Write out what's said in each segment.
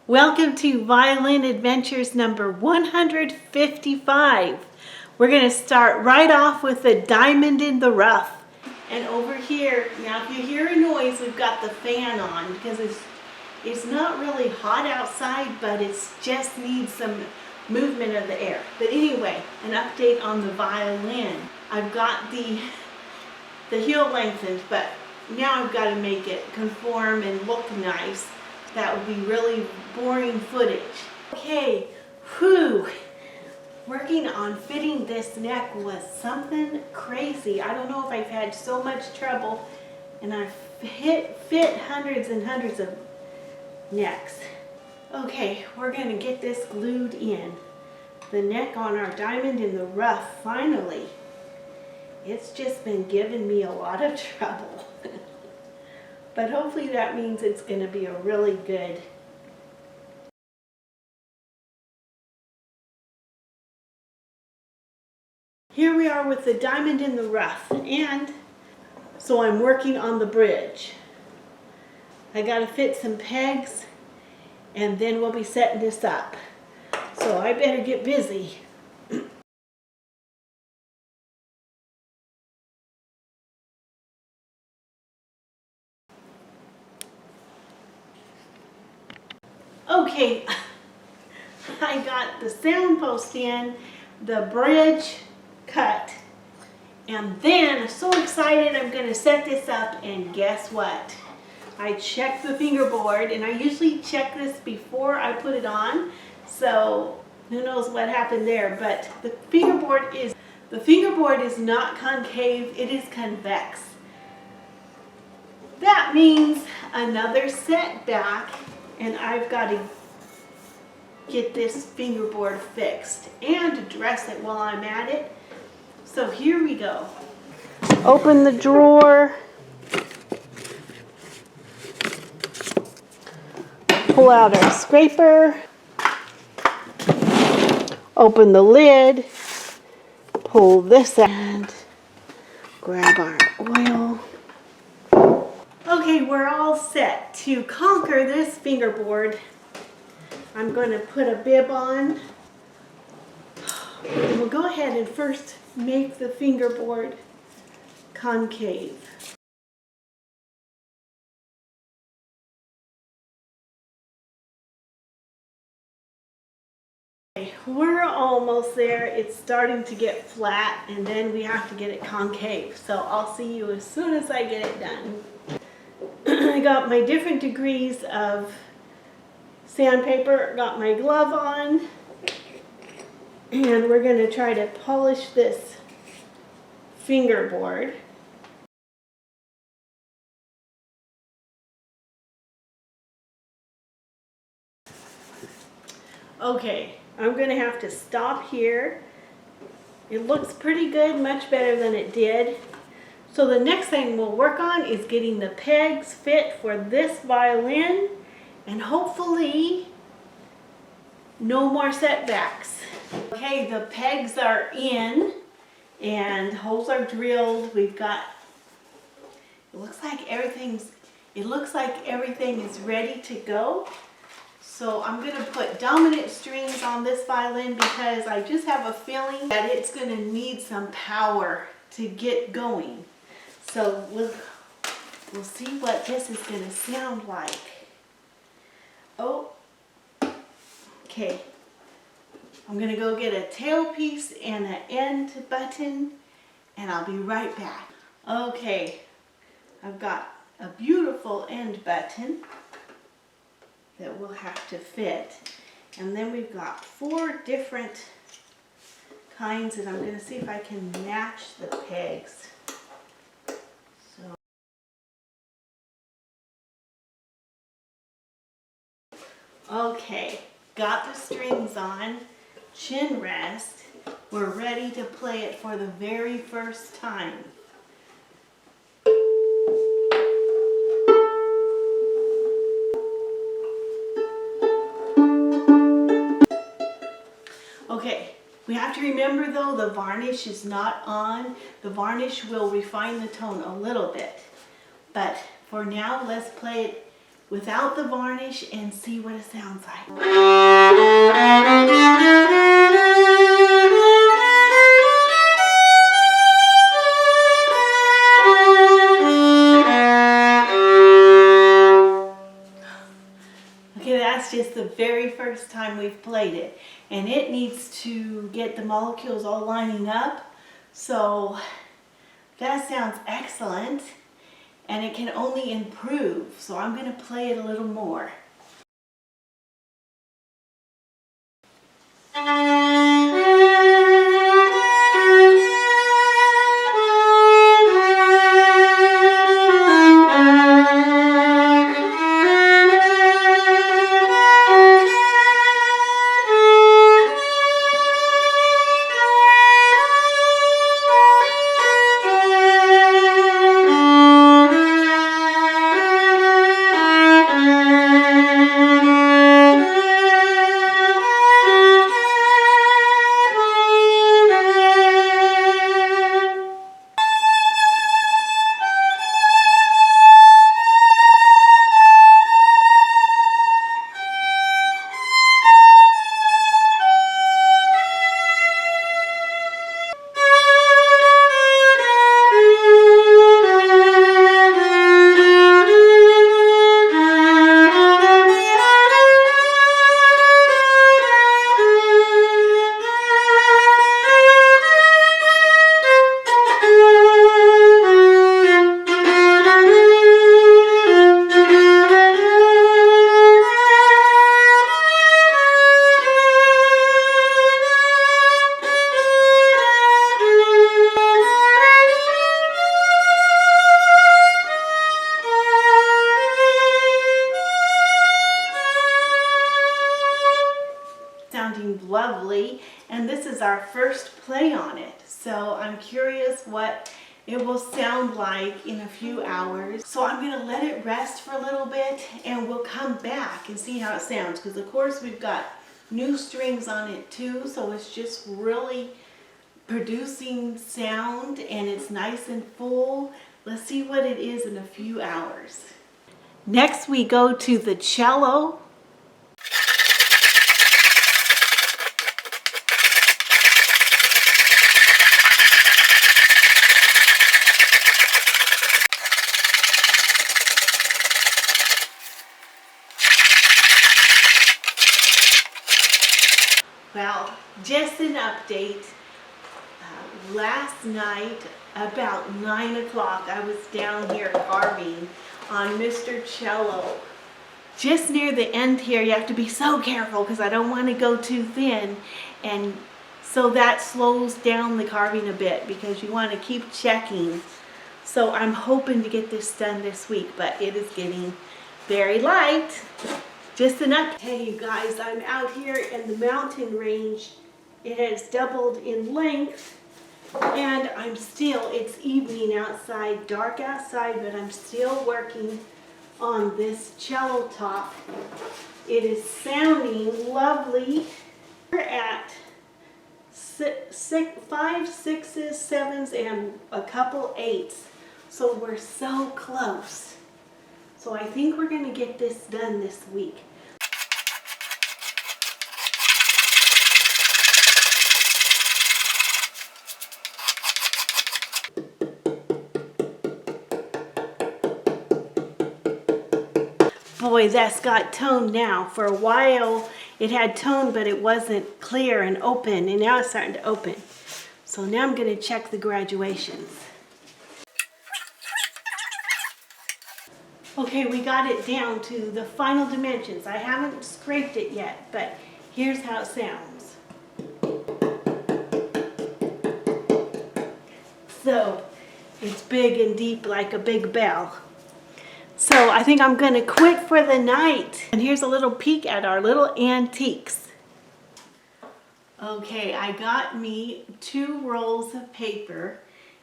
Welcome to Violin Adventures number 155. We're going to start right off with the diamond in the rough. And over here, now if you hear a noise, we've got the fan on because it's not really hot outside, but it just needs some movement of the air. But anyway, an update on the violin. I've got the heel lengthened, but now I've got to make it conform and look nice. That would be really boring footage. Okay, whew. Working on fitting this neck was something crazy. I don't know if I've had so much trouble, and I've fit hundreds and hundreds of necks. Okay, we're gonna get this glued in. The neck on our diamond in the rough, finally. It's just been giving me a lot of trouble. But hopefully that means it's going to be a really good. Here we are with the diamond in the rough, and so I'm working on the bridge. I got to fit some pegs, and then we'll be setting this up. So I better get busy. Okay, I got the sound post in, the bridge cut, and then I'm so excited I'm going to set this up, and guess what? I checked the fingerboard, and I usually check this before I put it on, so who knows what happened there, but the fingerboard is not concave, it is convex. That means another setback. And I've got to get this fingerboard fixed and address it while I'm at it. So here we go. Open the drawer. Pull out our scraper. Open the lid. Pull this out and grab our oil. Okay, we're all set to conquer this fingerboard. I'm going to put a bib on. And we'll go ahead and first make the fingerboard concave. Okay, we're almost there. It's starting to get flat, and then we have to get it concave. So I'll see you as soon as I get it done. I got my different degrees of sandpaper, got my glove on, and we're going to try to polish this fingerboard. Okay, I'm going to have to stop here. It looks pretty good, much better than it did. So the next thing we'll work on is getting the pegs fit for this violin, and hopefully no more setbacks. Okay, the pegs are in and holes are drilled. We've got, it looks like everything is ready to go. So I'm going to put dominant strings on this violin because I just have a feeling that it's going to need some power to get going. So we'll see what this is going to sound like. Oh, okay. I'm going to go get a tailpiece and an end button, and I'll be right back. Okay, I've got a beautiful end button that we'll have to fit. And then we've got 4 different kinds, and I'm going to see if I can match the pegs. Okay, got the strings on, chin rest. We're ready to play it for the very first time. Okay, we have to remember though, the varnish is not on. The varnish will refine the tone a little bit. But for now, let's play it without the varnish and see what it sounds like. Okay, that's just the very first time we've played it, and it needs to get the molecules all lining up. So that sounds excellent, and it can only improve. So I'm going to play it a little more. Sounding lovely, and this is our first play on it, so I'm curious what it will sound like in a few hours. So I'm going to let it rest for a little bit, and we'll come back and see how it sounds, because of course we've got new strings on it too, so it's just really producing sound, and it's nice and full. Let's see what it is in a few hours. Next we go to the cello. Well, just an update. Last night, about 9 o'clock, I was down here carving on Mr. Cello. Just near the end here, you have to be so careful because I don't want to go too thin, and so that slows down the carving a bit because you want to keep checking. So I'm hoping to get this done this week, but it is getting very light. Just an update. Hey you guys, I'm out here in the mountain range. It has doubled in length, and it's evening outside, dark outside, but I'm still working on this cello top. It is sounding lovely. We're at 5 6s, 7s, and a couple 8s. So we're so close. So I think we're going to get this done this week. Boy, that's got tone now. For a while it had tone, but it wasn't clear and open, and now it's starting to open. So now I'm going to check the graduations. Okay, we got it down to the final dimensions. I haven't scraped it yet, but here's how it sounds. So it's big and deep like a big bell. So I think I'm going to quit for the night. And here's a little peek at our little antiques. Okay, I got me 2 rolls of paper,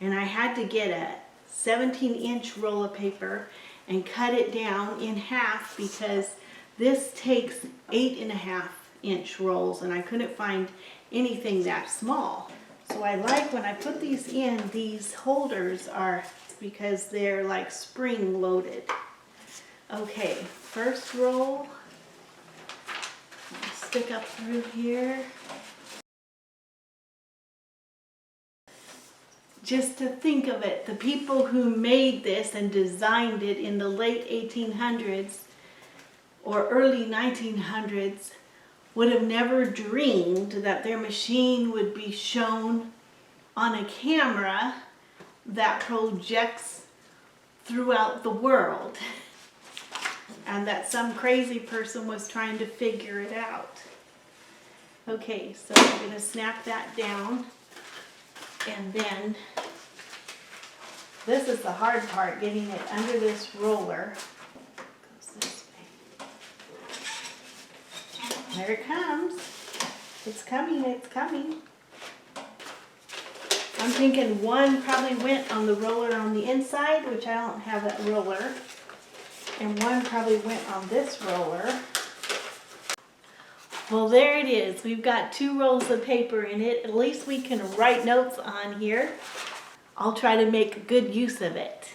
and I had to get a 17-inch roll of paper and cut it down in half because this takes 8.5-inch rolls, and I couldn't find anything that small. So I like when I put these in, these holders are, because they're like spring loaded. Okay, first roll. Stick up through here. Just to think of it, the people who made this and designed it in the late 1800s or early 1900s would have never dreamed that their machine would be shown on a camera that projects throughout the world, and that some crazy person was trying to figure it out. Okay, so I'm going to snap that down, and then this is the hard part, getting it under this roller. Goes this way. There it comes. It's coming, it's coming. I'm thinking one probably went on the roller on the inside, which I don't have that roller. And one probably went on this roller. Well, there it is. We've got 2 rolls of paper in it. At least we can write notes on here. I'll try to make good use of it.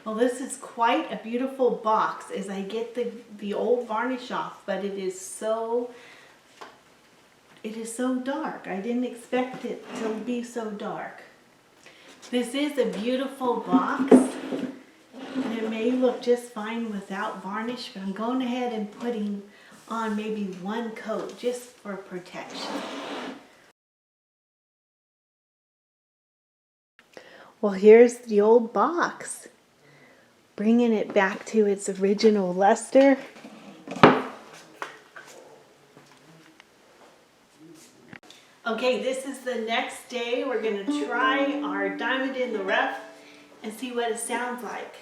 Well, this is quite a beautiful box as I get the old varnish off, but it is so dark. I didn't expect it to be so dark. This is a beautiful box, and it may look just fine without varnish, but I'm going ahead and putting on maybe 1 coat just for protection. Well, here's the old box, bringing it back to its original luster. Okay, this is the next day. We're going to try our diamond in the rough and see what it sounds like.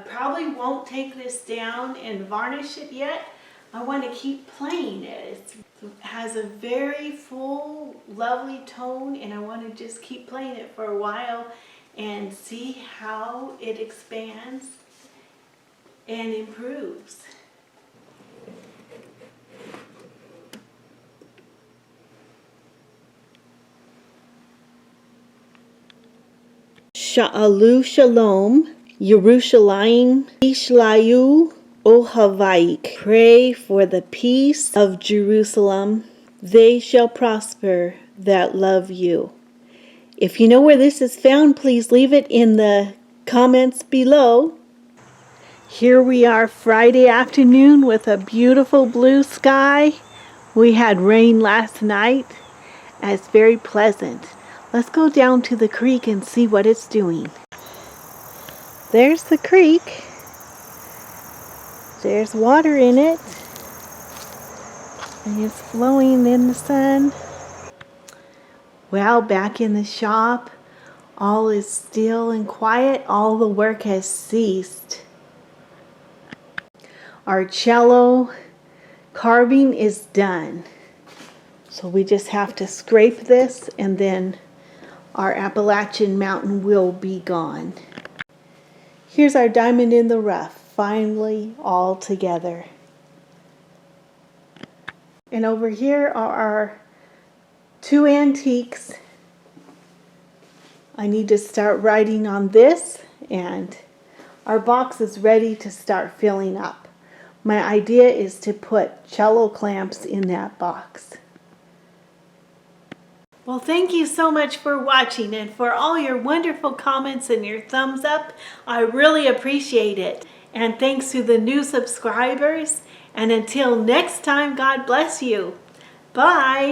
Probably won't take this down and varnish it yet. I want to keep playing it. It has a very full, lovely tone, and I want to just keep playing it for a while and see how it expands and improves. Sha'alu Shalom, Yerushalayim, Ishlayu, Ohavaik. Pray for the peace of Jerusalem. They shall prosper that love you. If you know where this is found, please leave it in the comments below. Here we are Friday afternoon with a beautiful blue sky. We had rain last night, and it's very pleasant. Let's go down to the creek and see what it's doing. There's the creek. There's water in it. And it's flowing in the sun. Well, back in the shop, all is still and quiet. All the work has ceased. Our cello carving is done. So we just have to scrape this, and then our Appalachian Mountain will be gone. Here's our diamond in the rough, finally all together. And over here are our 2 antiques. I need to start writing on this, and our box is ready to start filling up. My idea is to put cello clamps in that box. Well, thank you so much for watching and for all your wonderful comments and your thumbs up. I really appreciate it. And thanks to the new subscribers. And until next time, God bless you. Bye.